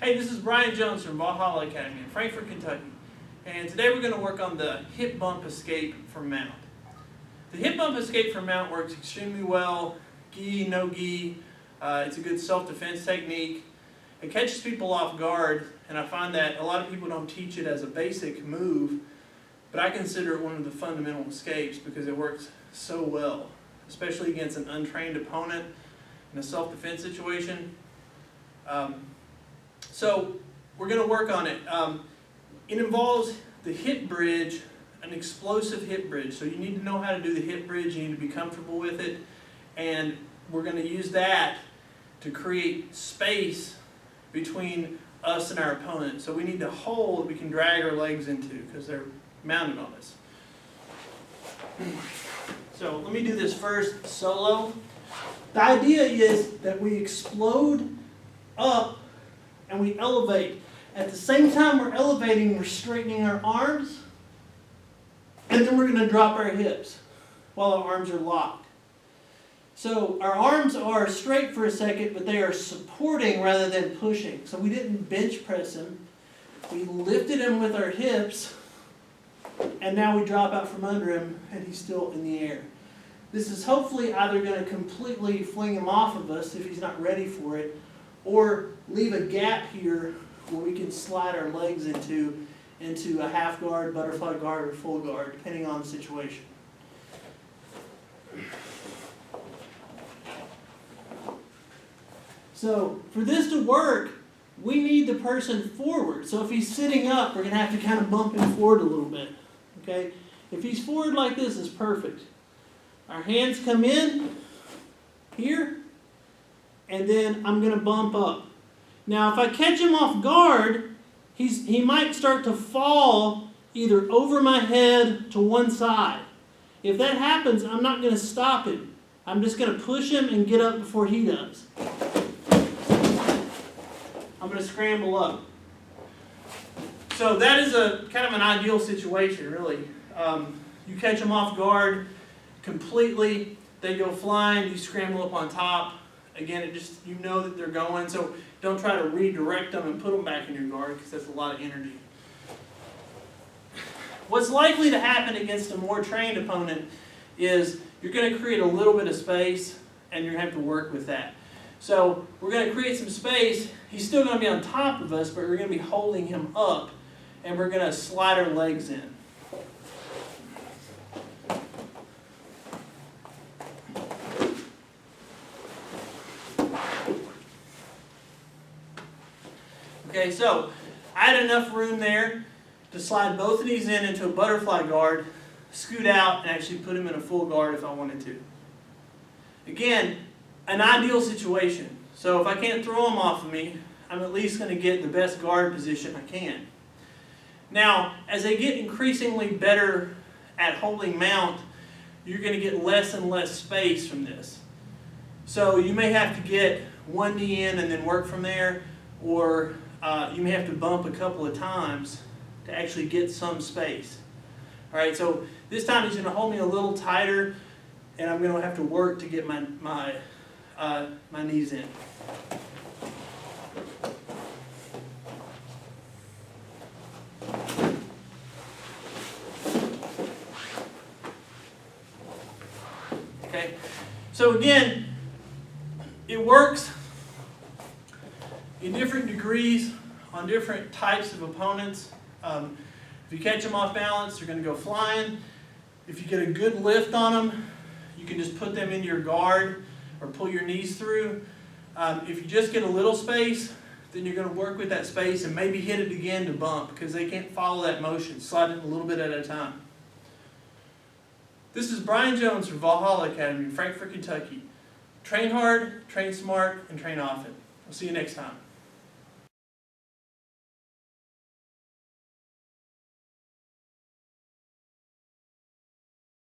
Hey, this is Brian Jones from Valhalla Academy in Frankfort, Kentucky. And today we're going to work on the hip bump escape from mount. The hip bump escape from mount works extremely well, gi, no gi. It's a good self-defense technique. It catches people off guard, and I find that a lot of people don't teach it as a basic move, but I consider it one of the fundamental escapes because it works so well, especially against an untrained opponent in a self-defense situation. So we're going to work on it. It involves the hip bridge, an explosive hip bridge. So you need to know how to do the hip bridge, you need to be comfortable with it, and we're going to use that to create space between us and our opponent. So we need to hold we can drag our legs into because they're mounted on us. So let me do this first solo. The idea is that we explode up and we elevate. At the same time we're elevating, we're straightening our arms, and then we're going to drop our hips while our arms are locked. So our arms are straight for a second, but they are supporting rather than pushing. So we didn't bench press him. We lifted him with our hips, and now we drop out from under him, and he's still in the air. This is hopefully either going to completely fling him off of us if he's not ready for it, or leave a gap here where we can slide our legs into a half guard, butterfly guard, or full guard, depending on the situation. So for this to work, we need the person forward. So if he's sitting up, we're going to have to kind of bump him forward a little bit. Okay? If he's forward like this, it's perfect. Our hands come in here, and then I'm going to bump up. Now if I catch him off guard, he might start to fall either over my head to one side. If that happens, I'm not going to stop him. I'm just going to push him and get up before he does. I'm going to scramble up. So that is a kind of an ideal situation, really. You catch them off guard completely, they go flying, you scramble up on top. Again, you know that they're going, so don't try to redirect them and put them back in your guard because that's a lot of energy. What's likely to happen against a more trained opponent is you're going to create a little bit of space, and you're going to have to work with that. So we're going to create some space. He's still going to be on top of us, but we're going to be holding him up, and we're going to slide our legs in. Okay, so I had enough room there to slide both of these into a butterfly guard, scoot out, and actually put him in a full guard if I wanted to. Again, an ideal situation. So if I can't throw him off of me, I'm at least going to get the best guard position I can. Now, as they get increasingly better at holding mount, you're going to get less and less space from this. So you may have to get one knee in and then work from there, or you may have to bump a couple of times to actually get some space. All right, so this time he's going to hold me a little tighter, and I'm going to have to work to get my knees in. Okay, so again, it works in different degrees on different types of opponents. If you catch them off balance, they're going to go flying. If you get a good lift on them, you can just put them into your guard or pull your knees through. If you just get a little space, then you're going to work with that space and maybe hit it again to bump because they can't follow that motion. Slide it a little bit at a time. This is Brian Jones from Valhalla Academy in Frankfort, Kentucky. Train hard, train smart, and train often. I'll see you next time.